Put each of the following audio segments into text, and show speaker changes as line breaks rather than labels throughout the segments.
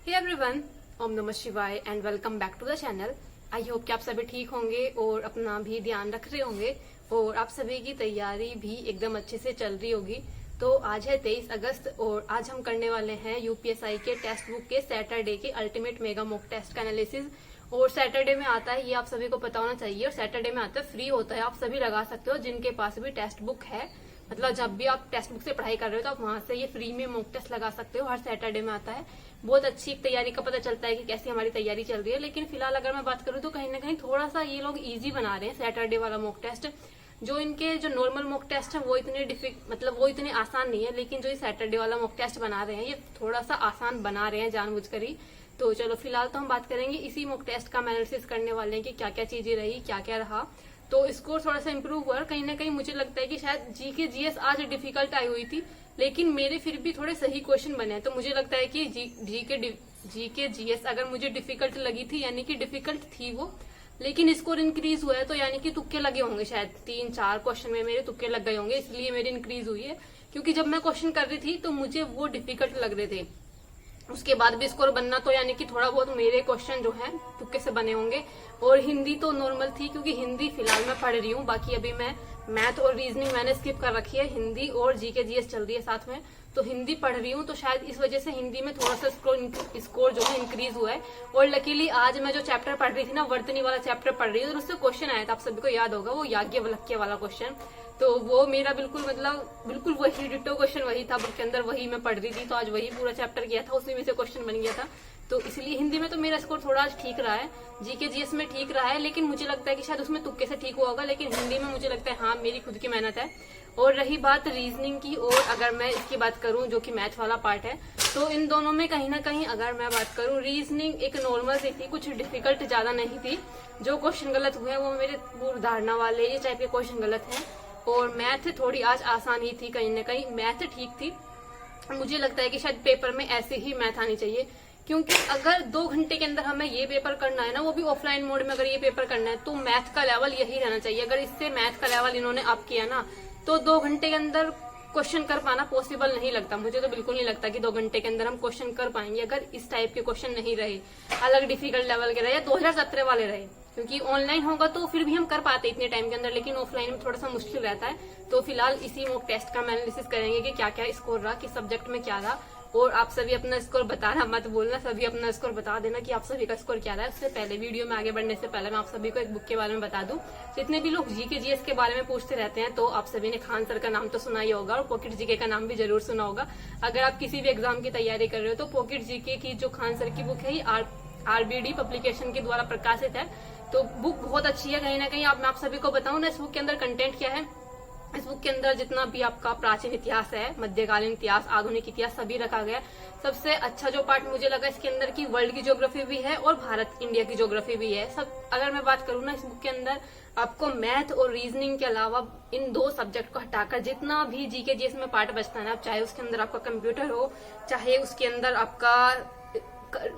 Hey everyone, ओम नमः शिवाय and welcome back to the channel. I hope कि आप सभी ठीक होंगे और अपना भी ध्यान रख रहे होंगे और आप सभी की तैयारी भी एकदम अच्छे से चल रही होगी। तो आज है 23 अगस्त और आज हम करने वाले हैं यूपीएसआई के टेक्स्ट बुक के सैटरडे के अल्टीमेट मेगा मॉक टेस्ट का एनालिसिस। और सैटरडे में आता है, ये आप सभी को पता होना चाहिए। और सैटरडे में आता है, फ्री होता है, आप सभी लगा सकते हो जिनके पास भी टेक्स्ट बुक है। मतलब जब भी आप टेक्स्ट बुक से पढ़ाई कर रहे हो तो आप वहां से ये फ्री में मॉक टेस्ट लगा सकते हो। हर सैटरडे में आता है, बहुत अच्छी तैयारी का पता चलता है कि कैसी हमारी तैयारी चल रही है। लेकिन फिलहाल अगर मैं बात करूँ तो कहीं ना कहीं थोड़ा सा ये लोग इजी बना रहे हैं सैटरडे वाला मॉक टेस्ट। जो इनके जो नॉर्मल मॉक टेस्ट है वो इतने आसान नहीं है, लेकिन जो ये सैटरडे वाला मॉक टेस्ट बना रहे हैं ये थोड़ा सा आसान बना रहे हैं जानबूझकर ही। तो चलो फिलहाल तो हम बात करेंगे इसी मॉक टेस्ट का एनालिसिस करने वाले हैं कि क्या क्या चीजें रही, क्या क्या रहा। तो स्कोर थोड़ा सा इम्प्रूव हुआ। कहीं ना कहीं मुझे लगता है कि शायद जीके जीएस आज डिफिकल्ट आई हुई थी, लेकिन मेरे फिर भी थोड़े सही क्वेश्चन बने हैं। तो मुझे लगता है कि जीके जीएस अगर मुझे डिफिकल्ट लगी थी यानी कि डिफिकल्ट थी वो, लेकिन स्कोर इंक्रीज हुआ है तो यानी कि तुक्के लगे होंगे। शायद 3-4 क्वेश्चन में मेरे तुक्के लग गए होंगे, इसलिए मेरी इंक्रीज हुई है। क्योंकि जब मैं क्वेश्चन कर रही थी तो मुझे वो डिफिकल्ट लग रहे थे, उसके बाद भी स्कोर बनना तो यानी कि थोड़ा बहुत मेरे क्वेश्चन जो है तुक्के से बने होंगे। और हिंदी तो नॉर्मल थी क्योंकि हिंदी फिलहाल मैं पढ़ रही हूँ। बाकी अभी मैं मैथ और रीजनिंग मैंने स्किप कर रखी है, हिंदी और जीके जीएस चल रही है साथ में। तो हिंदी पढ़ रही हूँ तो शायद इस वजह से हिंदी में थोड़ा सा स्कोर जो है इंक्रीज हुआ है। और लकीली आज मैं जो चैप्टर पढ़ रही थी ना, वर्तनी वाला चैप्टर पढ़ रही हूँ, तो उससे क्वेश्चन आया था, आप सभी को याद होगा, वो याज्ञवल्क्य वाला क्वेश्चन। तो वो मेरा बिल्कुल वही डिट्टो क्वेश्चन वही था, बुक के अंदर वही मैं पढ़ रही थी। तो आज वही पूरा चैप्टर किया था, उसी में से क्वेश्चन बन गया था। तो इसलिए हिंदी में तो मेरा स्कोर थोड़ा आज ठीक रहा है, जीके जीएस में ठीक रहा है, लेकिन मुझे लगता है कि शायद उसमें तुक्के से ठीक हुआ होगा। लेकिन हिंदी में मुझे लगता है हाँ मेरी खुद की मेहनत है। और रही बात रीजनिंग की, और अगर मैं इसकी बात करूं जो कि मैथ वाला पार्ट है, तो इन दोनों में कहीं ना कहीं अगर मैं बात करूं, रीजनिंग एक नॉर्मल सी थी, कुछ डिफिकल्ट ज्यादा नहीं थी। जो क्वेश्चन गलत हुए वो मेरे पूर्व धारणा वाले ये टाइप के क्वेश्चन गलत है। और मैथ थोड़ी आज आसान ही थी, कहीं ना कहीं मैथ ठीक थी। मुझे लगता है कि शायद पेपर में ऐसे ही मैथ आनी चाहिए, क्योंकि अगर 2 घंटे के अंदर हमें ये पेपर करना है ना, वो भी ऑफलाइन मोड में, अगर ये पेपर करना है तो मैथ का लेवल यही रहना चाहिए। अगर इससे मैथ का लेवल इन्होंने अप किया ना, तो 2 घंटे के अंदर क्वेश्चन कर पाना पॉसिबल नहीं लगता। मुझे तो बिल्कुल नहीं लगता कि 2 घंटे के अंदर हम क्वेश्चन कर पाएंगे अगर इस टाइप के क्वेश्चन नहीं रहे, अलग डिफिकल्ट लेवल के रहे या 2017 वाले रहे। क्योंकि ऑनलाइन होगा तो फिर भी हम कर पाते इतने टाइम के अंदर, लेकिन ऑफलाइन में थोड़ा सा मुश्किल रहता है। तो फिलहाल इसी मॉक टेस्ट का एनालिसिस करेंगे कि क्या क्या स्कोर रहा, किस सब्जेक्ट में क्या रहा। और आप सभी अपना स्कोर बताना मत बोलना, सभी अपना स्कोर बता देना कि आप सभी का स्कोर क्या रहा है। उससे पहले वीडियो में आगे बढ़ने से पहले मैं आप सभी को एक बुक के बारे में बता दूं। जितने भी लोग जीके जीएस के बारे में पूछते रहते हैं, तो आप सभी ने खान सर का नाम तो सुना ही होगा और पॉकेट जीके का नाम भी जरूर सुना होगा। अगर आप किसी भी एग्जाम की तैयारी कर रहे हो तो पॉकेट जीके की जो खान सर की बुक है, आरबीडी पब्लिकेशन के द्वारा प्रकाशित है। तो बुक बहुत अच्छी है। कहीं ना कहीं मैं आप सभी को बताऊं ना, इस बुक के अंदर कंटेंट क्या है। इस बुक के अंदर जितना भी आपका प्राचीन इतिहास है, मध्यकालीन इतिहास, आधुनिक इतिहास, सभी रखा गया। सबसे अच्छा जो पार्ट मुझे लगा इसके अंदर की वर्ल्ड की ज्योग्राफी भी है और भारत इंडिया की ज्योग्राफी भी है। सब अगर मैं बात करूँ ना, इस बुक के अंदर आपको मैथ और रीजनिंग के अलावा इन 2 सब्जेक्ट को हटाकर जितना भी जीके जीएस में पार्ट बचता है ना, चाहे उसके अंदर आपका कंप्यूटर हो, चाहे उसके अंदर आपका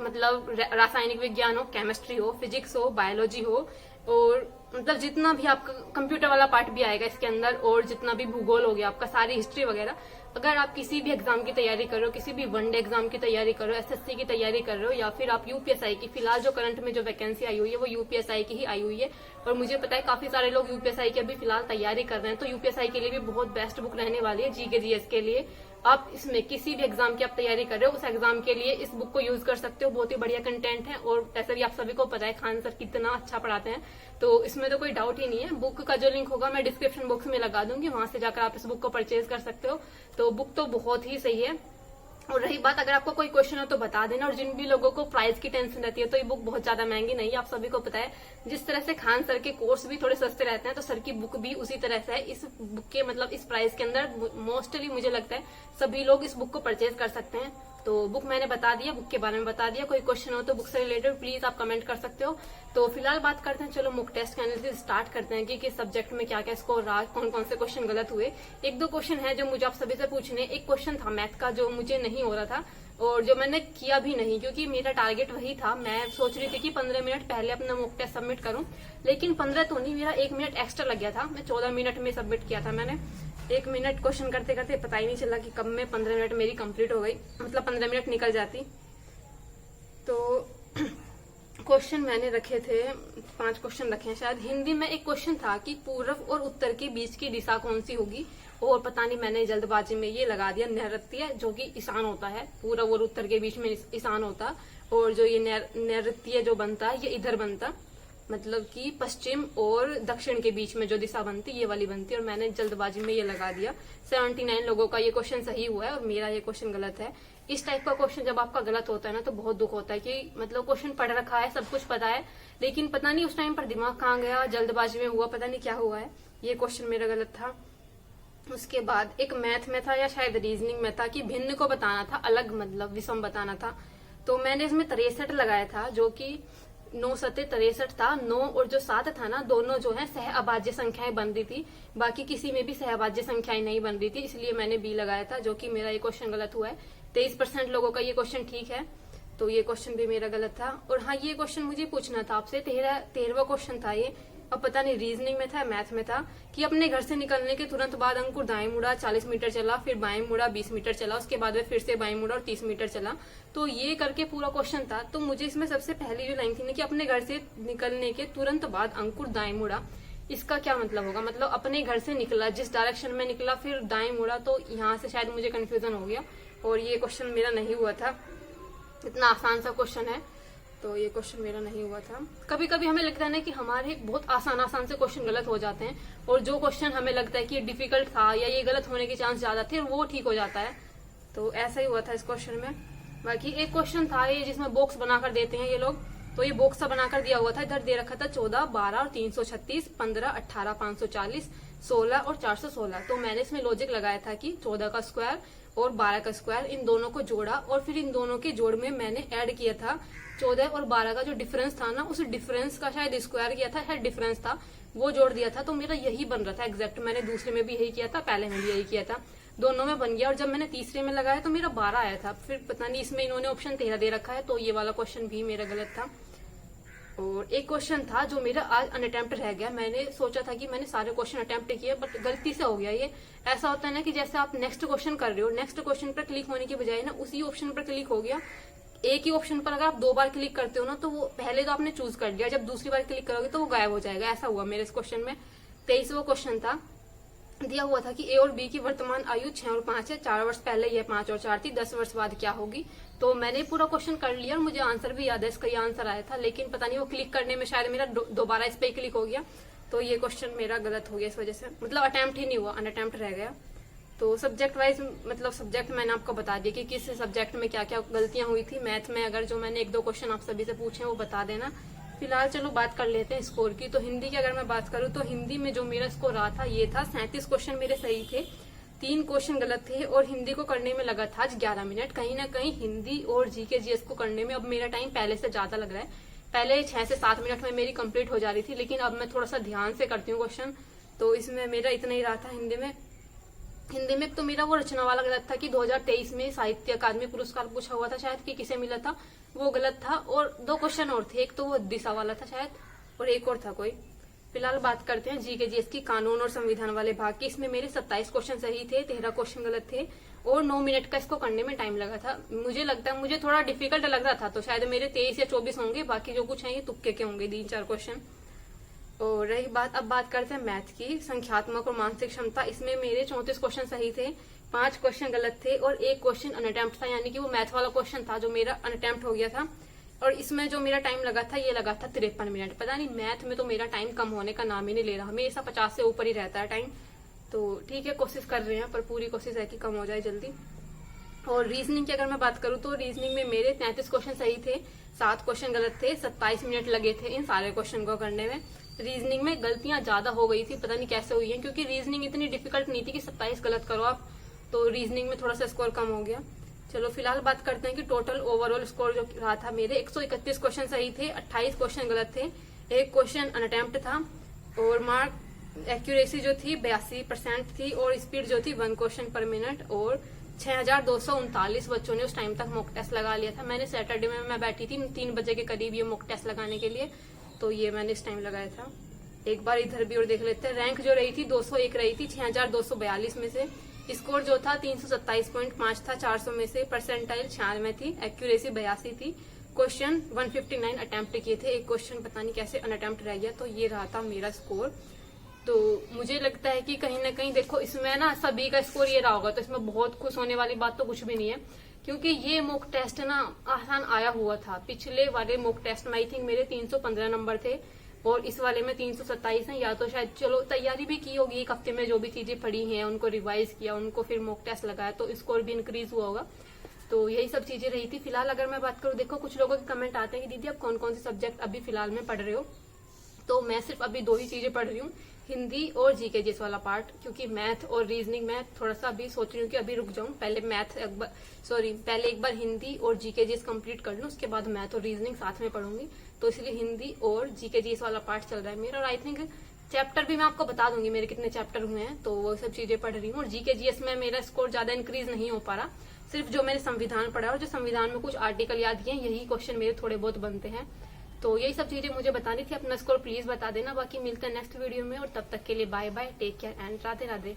मतलब रासायनिक विज्ञान हो, केमिस्ट्री हो, फिजिक्स हो, बायोलॉजी हो, और मतलब जितना भी आपका कंप्यूटर वाला पार्ट भी आएगा इसके अंदर, और जितना भी भूगोल हो गया आपका, सारी हिस्ट्री वगैरह। अगर आप किसी भी एग्जाम की तैयारी कर रहे हो, किसी भी वनडे एग्जाम की तैयारी कर रहे हो, एसएससी की तैयारी कर रहे हो, या फिर आप यूपीएसआई की, फिलहाल जो करंट में जो वैकेंसी आई हुई है वो यूपीएसआई की ही आई हुई है। और मुझे पता है काफी सारे लोग यूपीएसआई की अभी फिलहाल तैयारी कर रहे हैं, तो यूपीएसआई के लिए भी बहुत बेस्ट बुक रहने वाली है जीके जीएस के लिए। आप इसमें किसी भी एग्जाम की आप तैयारी कर रहे हो, उस एग्जाम के लिए इस बुक को यूज कर सकते हो। बहुत ही बढ़िया कंटेंट है और ऐसे भी आप सभी को पता है खान सर कितना अच्छा पढ़ाते हैं, तो इसमें तो कोई डाउट ही नहीं है। बुक का जो लिंक होगा मैं डिस्क्रिप्शन बॉक्स में लगा दूंगी, वहां से जाकर आप इस बुक को परचेज कर सकते हो। तो बुक तो बहुत ही सही है। और रही बात, अगर आपको कोई क्वेश्चन हो तो बता देना। और जिन भी लोगों को प्राइस की टेंशन रहती है, तो ये बुक बहुत ज्यादा महंगी नहीं है, आप सभी को पता है। जिस तरह से खान सर के कोर्स भी थोड़े सस्ते रहते हैं, तो सर की बुक भी उसी तरह से है। इस बुक के मतलब इस प्राइस के अंदर मोस्टली मुझे लगता है सभी लोग इस बुक को परचेज कर सकते हैं। तो बुक मैंने बता दिया, बुक के बारे में बता दिया। कोई क्वेश्चन हो तो बुक से रिलेटेड प्लीज आप कमेंट कर सकते हो। तो फिलहाल बात करते हैं, चलो मॉक टेस्ट का एनालिसिस स्टार्ट करते हैं कि किस सब्जेक्ट में क्या क्या स्कोर रहा, कौन कौन से क्वेश्चन गलत हुए। 1-2 क्वेश्चन है जो मुझे आप सभी से पूछने। एक क्वेश्चन था मैथ का जो मुझे नहीं हो रहा था और जो मैंने किया भी नहीं, क्योंकि मेरा टारगेट वही था। मैं सोच रही थी कि 15 मिनट पहले अपना मॉक टेस्ट सबमिट करूं, लेकिन 15 तो नहीं, मेरा 1 मिनट एक्स्ट्रा लग गया था। मैं 14 मिनट में सबमिट किया था मैंने। 1 मिनट क्वेश्चन करते करते पता ही नहीं चला कि कब में 15 मिनट मेरी कंप्लीट हो गई, मतलब 15 मिनट निकल जाती। क्वेश्चन मैंने रखे थे, 5 क्वेश्चन रखे हैं शायद। हिंदी में एक क्वेश्चन था कि पूर्व और उत्तर के बीच की दिशा कौन सी होगी, और पता नहीं मैंने जल्दबाजी में ये लगा दिया नैऋत्य, जो कि ईशान होता है। पूर्व और उत्तर के बीच में ईशान होता, और जो ये नैऋत्य जो बनता है ये इधर बनता, मतलब कि पश्चिम और दक्षिण के बीच में जो दिशा बनती ये वाली बनती, और मैंने जल्दबाजी में ये लगा दिया। 79 लोगों का ये क्वेश्चन सही हुआ है और मेरा ये क्वेश्चन गलत है। इस टाइप का क्वेश्चन जब आपका गलत होता है ना तो बहुत दुख होता है कि मतलब क्वेश्चन पढ़ रखा है, सब कुछ पता है, लेकिन पता नहीं उस टाइम पर दिमाग कहाँ गया, जल्दबाजी में हुआ, पता नहीं क्या हुआ है। ये क्वेश्चन मेरा गलत था। उसके बाद एक मैथ में था या शायद रीजनिंग में था कि भिन्न को बताना था, अलग मतलब विषम बताना था। तो मैंने इसमें 63 लगाया था, जो कि 9 सत्ते 63 था। 9 और जो 7 था ना, दोनों जो है सह अभाज्य संख्याएं बन रही थी, बाकी किसी में भी सह अभाज्य संख्याएं नहीं बन रही थी, इसलिए मैंने बी लगाया था, जो कि मेरा ये क्वेश्चन गलत हुआ है। 23% लोगों का ये क्वेश्चन ठीक है, तो ये क्वेश्चन भी मेरा गलत था। और हाँ, ये क्वेश्चन मुझे पूछना था आपसे, 13वां क्वेश्चन था ये, अब पता नहीं रीजनिंग में था मैथ में था, कि अपने घर से निकलने के तुरंत बाद अंकुर दाएं मुड़ा, 40 मीटर चला, फिर बाएं मुड़ा 20 मीटर चला, उसके बाद वह फिर से बाएं मुड़ा और 30 मीटर चला। तो ये करके पूरा क्वेश्चन था। तो मुझे इसमें सबसे पहली जो लाइन थी ना कि अपने घर से निकलने के तुरंत बाद अंकुर दाएं मुड़ा, इसका क्या मतलब होगा, मतलब अपने घर से निकला, जिस डायरेक्शन में निकला फिर दाएं मुड़ा, तो यहाँ से शायद मुझे कंफ्यूजन हो गया और ये क्वेश्चन मेरा नहीं हुआ था। इतना आसान सा क्वेश्चन है, तो ये क्वेश्चन मेरा नहीं हुआ था। कभी कभी हमें लगता है ना कि हमारे बहुत आसान से क्वेश्चन गलत हो जाते हैं, और जो क्वेश्चन हमें लगता है कि ये डिफिकल्ट था या ये गलत होने के चांस ज्यादा थे, वो ठीक हो जाता है। तो ऐसा ही हुआ था इस क्वेश्चन में। बाकी एक क्वेश्चन था ये जिसमें बॉक्स बनाकर देते हैं ये लोग, तो ये बॉक्स सा बनाकर दिया हुआ था, इधर दे रखा था 14, 12 और 336, 15, 18, 540, 16 और 416। तो मैंने इसमें लॉजिक लगाया था कि 14 का स्क्वायर और 12 का स्क्वायर, इन दोनों को जोड़ा और फिर इन दोनों के जोड़ में मैंने ऐड किया था 14 और 12 का जो डिफरेंस था ना, उस डिफरेंस का शायद स्क्वायर किया था, शायद डिफरेंस था, वो जोड़ दिया था। तो मेरा यही बन रहा था एग्जैक्ट। मैंने दूसरे में भी यही किया था, पहले में भी यही किया था, दोनों में बन गया। और जब मैंने तीसरे में लगाया तो मेरा 12 आया था। फिर पता नहीं इसमें इन्होंने ऑप्शन 13 दे रखा है, तो ये वाला क्वेश्चन भी मेरा गलत था। और एक क्वेश्चन था जो मेरा आज अनअटेम्प्ट रह गया। मैंने सोचा था कि मैंने सारे क्वेश्चन अटेम्प्ट किए, बट गलती से हो गया ये। ऐसा होता है ना कि जैसे आप नेक्स्ट क्वेश्चन कर रहे हो, नेक्स्ट क्वेश्चन पर क्लिक होने की बजाय ना उसी ऑप्शन पर क्लिक हो गया। एक ही ऑप्शन पर अगर आप 2 बार क्लिक करते हो ना, तो वो पहले तो आपने चूज कर लिया, जब दूसरी बार क्लिक करोगे तो वो गायब हो जाएगा। ऐसा हुआ मेरे इस क्वेश्चन में। 23वां क्वेश्चन था, दिया हुआ था कि ए और बी की वर्तमान आयु 6 और 5 है, 4 वर्ष पहले यह 5 और 4 थी, 10 वर्ष बाद क्या होगी। तो मैंने पूरा क्वेश्चन कर लिया और मुझे आंसर भी याद है, इसका ये आंसर आया था, लेकिन पता नहीं वो क्लिक करने में शायद मेरा दोबारा इस पे क्लिक हो गया, तो ये क्वेश्चन मेरा गलत हो गया इस वजह से, मतलब अटेम्प्ट ही नहीं हुआ, अनअटेम्प्ट रह गया। तो सब्जेक्ट वाइज मतलब सब्जेक्ट मैंने आपको बता दिया कि किस सब्जेक्ट में क्या क्या गलतियां हुई थी। मैथ में अगर जो मैंने 1-2 क्वेश्चन आप सभी से पूछे वो बता देना। फिलहाल चलो बात कर लेते हैं स्कोर की। तो हिंदी की अगर मैं बात करूं तो हिंदी में जो मेरा स्कोर रहा था ये था 37 क्वेश्चन मेरे सही थे, 3 क्वेश्चन गलत थे, और हिंदी को करने में लगा था आज 11 मिनट। कहीं ना कहीं हिंदी और जीके जीएस को करने में अब मेरा टाइम पहले से ज्यादा लग रहा है। पहले 6 से 7 मिनट में मेरी कंप्लीट हो जा रही थी, लेकिन अब मैं थोड़ा सा ध्यान से करती हूँ क्वेश्चन, तो इसमें मेरा इतना ही रहा था हिंदी में। हिंदी में तो मेरा वो रचना वाला गलत था कि 2023 में साहित्य अकादमी पुरस्कार पूछा हुआ था शायद कि किसे मिला था, वो गलत था। और 2 क्वेश्चन और थे, एक तो वो दिशा वाला था शायद, और एक और था कोई। फिलहाल बात करते हैं जीके जीएस की कानून और संविधान वाले भाग की। इसमें मेरे 27 क्वेश्चन सही थे, 13 क्वेश्चन गलत थे, और 9 मिनट का इसको करने में टाइम लगा था। मुझे लगता है मुझे थोड़ा डिफिकल्ट लग रहा था, तो शायद मेरे 23 या 24 होंगे, बाकी जो कुछ है ये तुक्के के होंगे, 3-4 क्वेश्चन। और रही बात, अब बात करते हैं मैथ की, संख्यात्मक और मानसिक क्षमता। इसमें मेरे 34 क्वेश्चन सही थे, 5 क्वेश्चन गलत थे, और 1 क्वेश्चन अनअटेम्प्ट था, यानी कि वो मैथ वाला क्वेश्चन था जो मेरा अनअटेम्प्ट हो गया था। और इसमें जो मेरा टाइम लगा था ये लगा था 53 मिनट। पता नहीं मैथ में तो मेरा टाइम कम होने का नाम ही नहीं ले रहा, हमेशा 50 से ऊपर ही रहता है टाइम। तो ठीक है, कोशिश कर रहे हैं, पर पूरी कोशिश है कि कम हो जाए जल्दी। और रीजनिंग की अगर मैं बात करूं तो रीजनिंग में मेरे 33 क्वेश्चन सही थे, 7 क्वेश्चन गलत थे, 27 मिनट लगे थे इन सारे क्वेश्चन को करने में। रीजनिंग में गलतियां ज्यादा हो गई थी, पता नहीं कैसे हुई है, क्योंकि रीजनिंग इतनी डिफिकल्ट नहीं थी कि 27 गलत करो आप, तो रीजनिंग में थोड़ा सा स्कोर कम हो गया। चलो फिलहाल बात करते हैं कि टोटल ओवरऑल स्कोर जो रहा था मेरे 131 क्वेश्चन सही थे, 28 क्वेश्चन गलत थे, 1 क्वेश्चन अनअटेम्प्ट था, और मार्क एक्यूरेसी जो थी 82% थी, और स्पीड जो थी 1 क्वेश्चन पर मिनट। और 6239 बच्चों ने उस टाइम तक मॉक टेस्ट लगा लिया था। मैंने सैटरडे में मैं बैठी थी 3 बजे के करीब ये मॉक टेस्ट लगाने के लिए, तो ये मैंने इस टाइम लगाया था। एक बार इधर भी और देख लेते हैं। रैंक जो रही थी 201 रही थी 6242 में से। स्कोर जो था 327.5 था 400 में से। परसेंटाइल 96 थी, एक्यूरेसी 82 थी, क्वेश्चन 159 अटेम्प्ट किए थे, एक क्वेश्चन पता नहीं कैसे अनअटेम्प्ट रह गया, तो ये रहा था मेरा स्कोर। तो मुझे लगता है कि कहीं ना कहीं देखो इसमें ना सभी का स्कोर ये रहा होगा, तो इसमें बहुत खुश होने वाली बात तो कुछ भी नहीं है, क्योंकि ये मॉक टेस्ट ना आसान आया हुआ था। पिछले वाले मॉक टेस्ट में आई थिंक मेरे 315 नंबर थे और इस वाले में 327 हैं। या तो शायद चलो तैयारी भी की होगी एक हफ्ते में, जो भी चीजें पढ़ी हैं उनको रिवाइज किया, उनको फिर मॉक टेस्ट लगाया, तो स्कोर भी इंक्रीज हुआ होगा। तो यही सब चीजें रही थी। फिलहाल अगर मैं बात करूँ, देखो कुछ लोगों के कमेंट आते हैं कि दीदी आप कौन कौन से सब्जेक्ट अभी फिलहाल में पढ़ रहे हो, तो मैं सिर्फ अभी 2 ही चीजें पढ़ रही हूँ, हिंदी और जीके जीएस वाला पार्ट, क्योंकि मैथ और रीजनिंग में थोड़ा सा अभी सोच रही हूँ कि अभी रुक जाऊं, पहले पहले एक बार हिंदी और जीके जीएस कंप्लीट कर लूं, उसके बाद मैथ और रीजनिंग साथ में पढ़ूंगी। तो इसलिए हिंदी और जीके जीएस वाला पार्ट चल रहा है मेरा, और आई थिंक चैप्टर भी मैं आपको बता दूंगी मेरे कितने चैप्टर हुए हैं, तो वो सब चीजें पढ़ रही हूँ। और जीके जीएस में मेरा स्कोर ज्यादा इंक्रीज नहीं हो पा रहा, सिर्फ जो मैंने संविधान पढ़ा और जो संविधान में कुछ आर्टिकल याद किए यही क्वेश्चन मेरे थोड़े बहुत बनते हैं। तो यही सब चीजें मुझे बतानी थी। अपना स्कोर प्लीज बता देना, बाकी मिलते हैं नेक्स्ट वीडियो में, और तब तक के लिए bye bye, take care and Radhe Radhe.